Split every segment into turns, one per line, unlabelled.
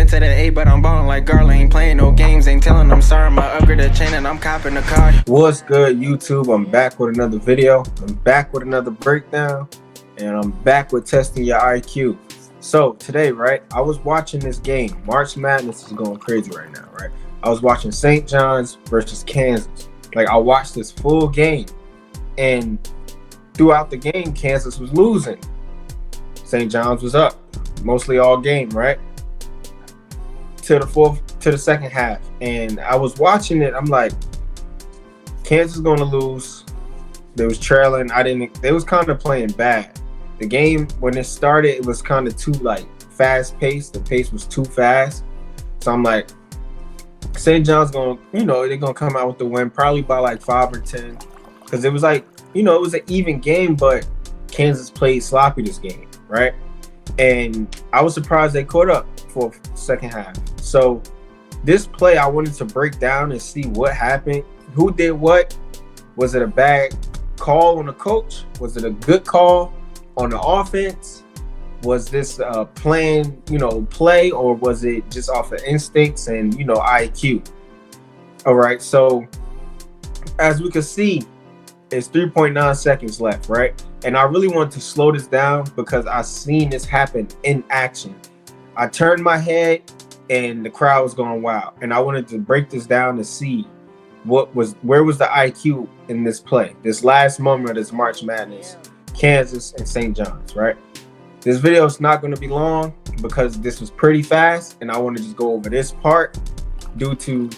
been to the A, but I'm ballin' like Garland. Ain't playing no games, ain't telling them sorry. My upgrade the chain and I'm copping the car.
What's good, YouTube? I'm back with another video. I'm back with another breakdown, and I'm back with testing your IQ. So today, right, I was watching this game. March Madness is going crazy right now, right? I was watching St. John's versus Kansas. Like, I watched this full game, and throughout the game, Kansas was losing. St. John's was up mostly all game, right? To the second half. And I was watching it, I'm like, Kansas is gonna lose. They was trailing. They was kind of playing bad. The game, when it started, it was kind of too like fast paced. The pace was too fast. So I'm like, St. John's gonna, they're gonna come out with the win, probably by like 5 or 10. Because it was like, it was an even game, but Kansas played sloppy this game, right? And I was surprised they caught up for second half. So this play, I wanted to break down and see what happened. Who did what? Was it a bad call on the coach? Was it a good call on the offense? Was this a planned, play, or was it just off of instincts and, IQ? All right, so as we can see, it's 3.9 seconds left, right? And I really want to slow this down because I seen this happen in action. I turned my head and the crowd was going wild. And I wanted to break this down to see where was the IQ in this play, this last moment of this March Madness, Kansas and St. John's, right? This video is not going to be long because this was pretty fast, and I want to just go over this part due to,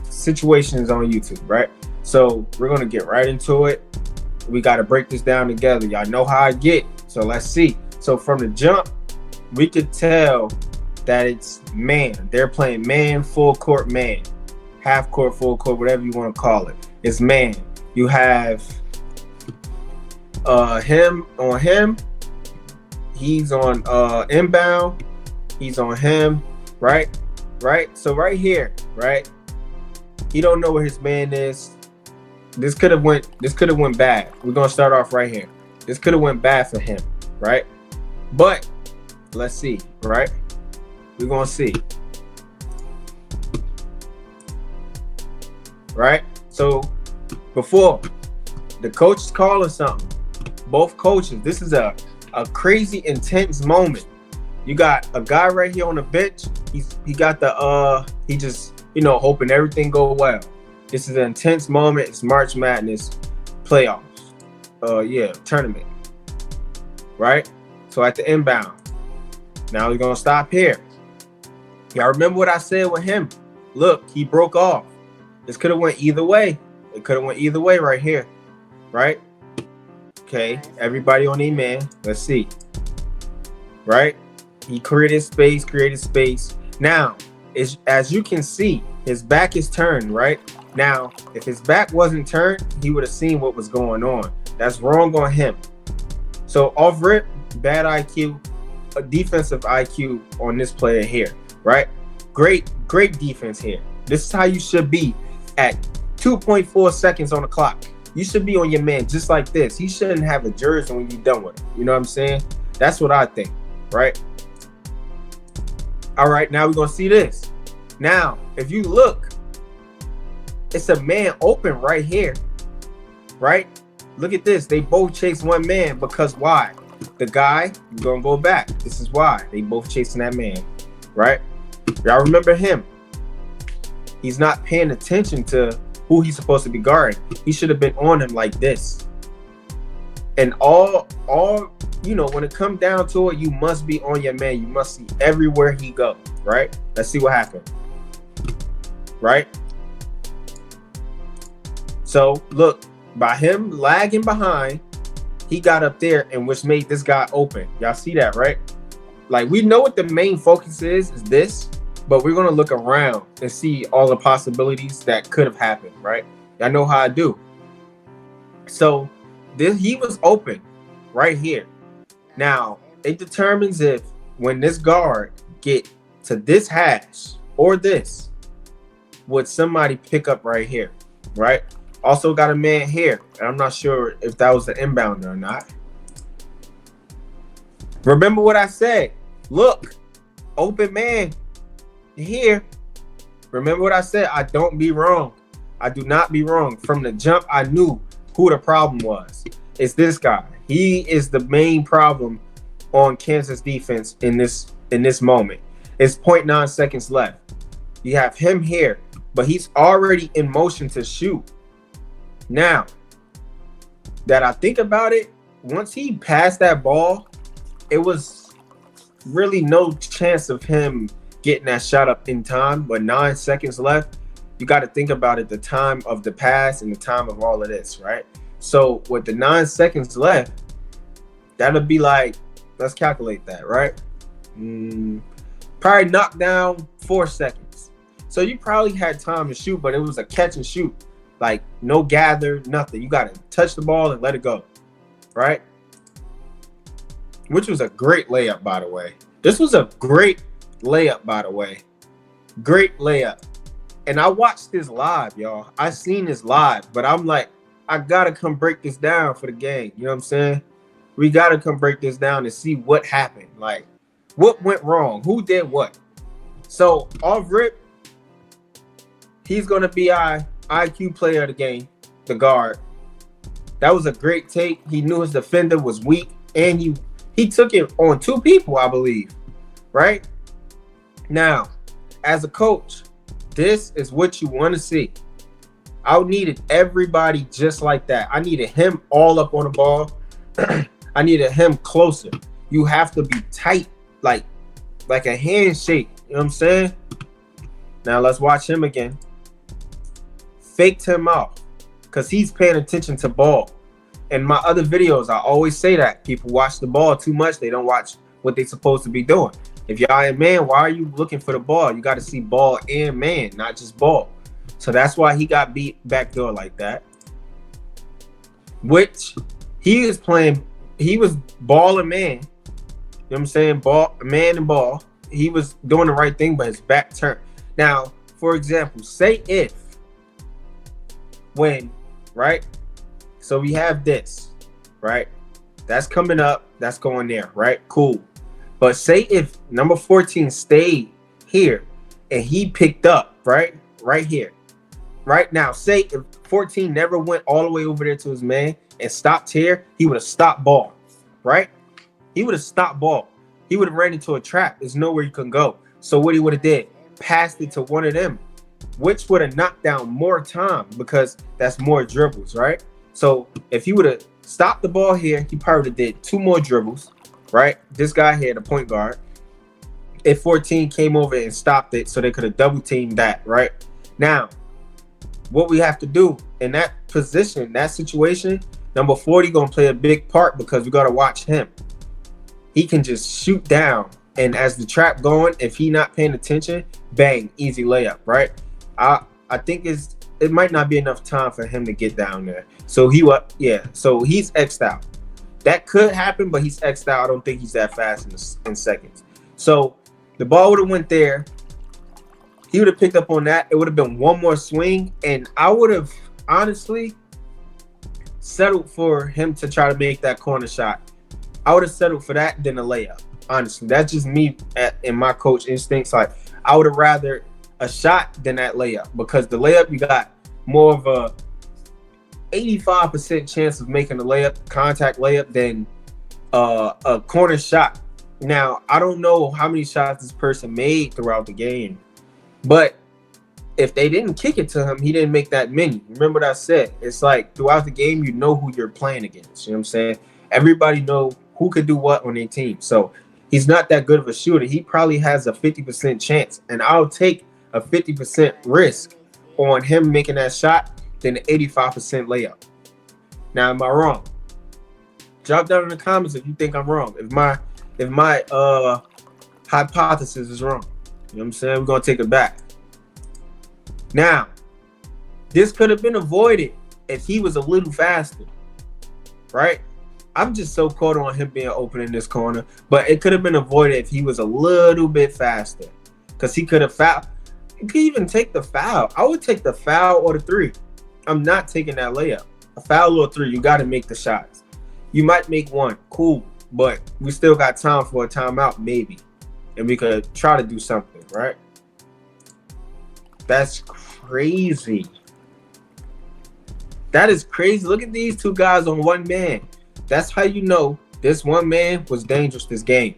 situations on YouTube, right? So we're going to get right into it. We got to break this down together. Y'all know how I get, so let's see. So from the jump, we could tell that it's man. They're playing man, full court man, half court, full court, whatever you want to call it. It's man. You have him on him. He's on inbound. He's on him, right? So right here, right? He don't know where his man is. This could have went bad. We're gonna start off right here. This could have went bad for him, right? But let's see, right? We're gonna see. Right? So before the coach is calling something, both coaches, this is a crazy intense moment. You got a guy right here on the bench. He got the he just hoping everything go well. This is an intense moment. It's March Madness playoffs. Tournament. Right? So at the inbound. Now we're gonna stop here. Y'all remember what I said with him? Look, he broke off. This could have went either way. It could have went either way right here. Right? Okay, everybody on their man. Let's see. Right? He created space. Now, as you can see, his back is turned, right? Now, if his back wasn't turned, he would have seen what was going on. That's wrong on him. So off rip, bad IQ, a defensive IQ on this player here, right? Great defense here. This is how you should be at 2.4 seconds on the clock. You should be on your man just like this. He shouldn't have a jersey when you're done with him. You know what I'm saying? That's what I think, right? All right, now we're going to see this. Now, if you look, it's a man open right here, right? Look at this. They both chase one man because why? The guy, we're going to go back. This is why. They both chasing that man, right? Y'all remember him. He's not paying attention to who he's supposed to be guarding. He should have been on him like this. And all when it comes down to it, you must be on your man. You must see everywhere he go, right? Let's see what happened. Right? So look, by him lagging behind, he got up there, and which made this guy open. Y'all see that, right? Like, we know what the main focus is this, but we're gonna look around and see all the possibilities that could have happened, right? Y'all know how I do. So he was open right here. Now, it determines if when this guard get to this hash or this, would somebody pick up right here, right? Also got a man here, and I'm not sure if that was the inbounder or not. Remember what I said. Look, open man here. Remember what I said? I don't be wrong. I do not be wrong. From the jump, I knew who the problem was. It's this guy. He is the main problem on Kansas defense in this moment. It's 0.9 seconds left. You have him here, but he's already in motion to shoot. Now that I think about it, once he passed that ball, it was really no chance of him getting that shot up in time. But 9 seconds left, you got to think about it, the time of the pass and the time of all of this, right? So with the 9 seconds left, that'll be like, let's calculate that, right? Probably knocked down 4 seconds. So you probably had time to shoot, but it was a catch and shoot. Like no gather, nothing. You got to touch the ball and let it go, right? Which was a great layup, by the way. This was a great layup, by the way. Great layup. And I watched this live, y'all. I seen this live, but I'm like, I got to come break this down for the game. You know what I'm saying? We got to come break this down and see what happened. Like, what went wrong? Who did what? So, off rip, he's going to be our IQ player of the game, the guard. That was a great take. He knew his defender was weak, and he took it on 2 people, I believe, right? Now, as a coach, this is what you want to see. I needed everybody just like that. I needed him all up on the ball. I needed him closer. You have to be tight, like a handshake. You know what I'm saying? Now let's watch him again. Faked him out because he's paying attention to ball. In my other videos, I always say that people watch the ball too much. They don't watch what they're supposed to be doing. If y'all in man, why are you looking for the ball? You got to see ball and man, not just ball. So that's why he got beat backdoor like that. Which he is playing, he was ball and man. You know what I'm saying? Ball, man and ball. He was doing the right thing, but his back turned. Now, for example, say if, when, right? So we have this, right? That's coming up. That's going there, right? Cool. But say if number 14 stayed here and he picked up, right? Right here. Right now, say if 14 never went all the way over there to his man and stopped here, he would have stopped ball, right? He would have stopped ball. He would have ran into a trap. There's nowhere you can go. So what he would have did, passed it to one of them, which would have knocked down more time because that's more dribbles, right? So if he would have stopped the ball here, he probably would have did 2 more dribbles, right? This guy here, the point guard. If 14 came over and stopped it, so they could have double teamed that, right? Now, what we have to do in that position, that situation, number 40 gonna play a big part because we gotta watch him. He can just shoot down, and as the trap going, if he not paying attention, bang, easy layup, right? I think it might not be enough time for him to get down there. So so he's X'd out. That could happen, but he's X'd out. I don't think he's that fast in seconds. So the ball would have went there. He would have picked up on that. It would have been one more swing, and I would have honestly settled for him to try to make that corner shot. I would have settled for that than a layup. Honestly, that's just me in my coach instincts. Like, I would have rather a shot than that layup, because the layup, you got more of a 85% chance of making a layup, contact layup, than a corner shot. Now, I don't know how many shots this person made throughout the game, but if they didn't kick it to him, he didn't make that many. Remember what I said? It's like throughout the game, you know who you're playing against. You know what I'm saying? Everybody know who could do what on their team. So he's not that good of a shooter. He probably has a 50% chance, and I'll take a 50% risk on him making that shot than an 85% layup. Now, am I wrong? Drop down in the comments if you think I'm wrong. If my hypothesis is wrong. You know what I'm saying? We're gonna take it back. Now, this could have been avoided if he was a little faster, right? I'm just so caught on him being open in this corner, but it could have been avoided if he was a little bit faster, because he could have fouled. You could even take the foul. I would take the foul or the 3. I'm not taking that layup. A foul or 3, you got to make the shots. You might make one, cool, but we still got time for a timeout, maybe. and we could try to do something, right? That's crazy. That is crazy. Look at these two guys on one man. That's how you know this one man was dangerous this game.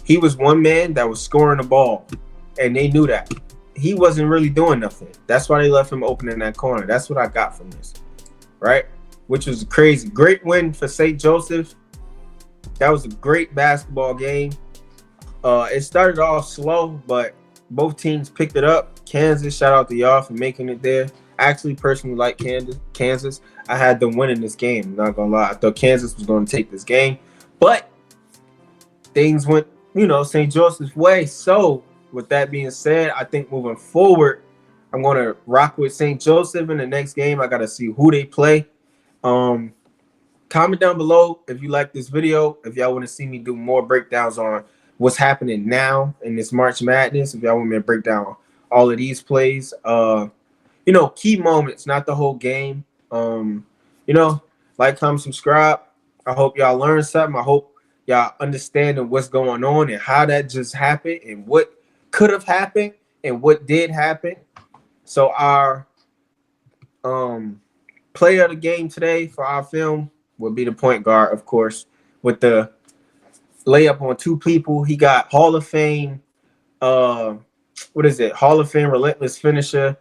He was one man that was scoring the ball, and they knew that. He wasn't really doing nothing. That's why they left him open in that corner. That's what I got from this, right? Which was crazy. Great win for St. Joseph. That was a great basketball game. It started off slow, but both teams picked it up. Kansas, shout out to y'all for making it there. I actually personally like Kansas. I had them winning this game. I'm not gonna lie. I thought Kansas was going to take this game, but things went, St. Joseph's way. So, with that being said, I think moving forward, I'm going to rock with St. Joseph in the next game. I got to see who they play. Comment down below if you like this video. If y'all want to see me do more breakdowns on what's happening now in this March Madness. If y'all want me to break down all of these plays, key moments, not the whole game. Like, comment, subscribe. I hope y'all learn something. I hope y'all understanding what's going on and how that just happened and what could have happened and what did happen. So our player of the game today for our film will be the point guard, of course, with the layup on two people. He got Hall of Fame, Hall of Fame relentless finisher,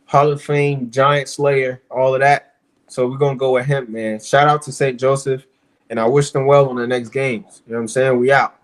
Hall of Fame giant slayer, all of that. So we're going to go with him, man. Shout out to St. Joseph, and I wish them well on the next games. You know what I'm saying? We out.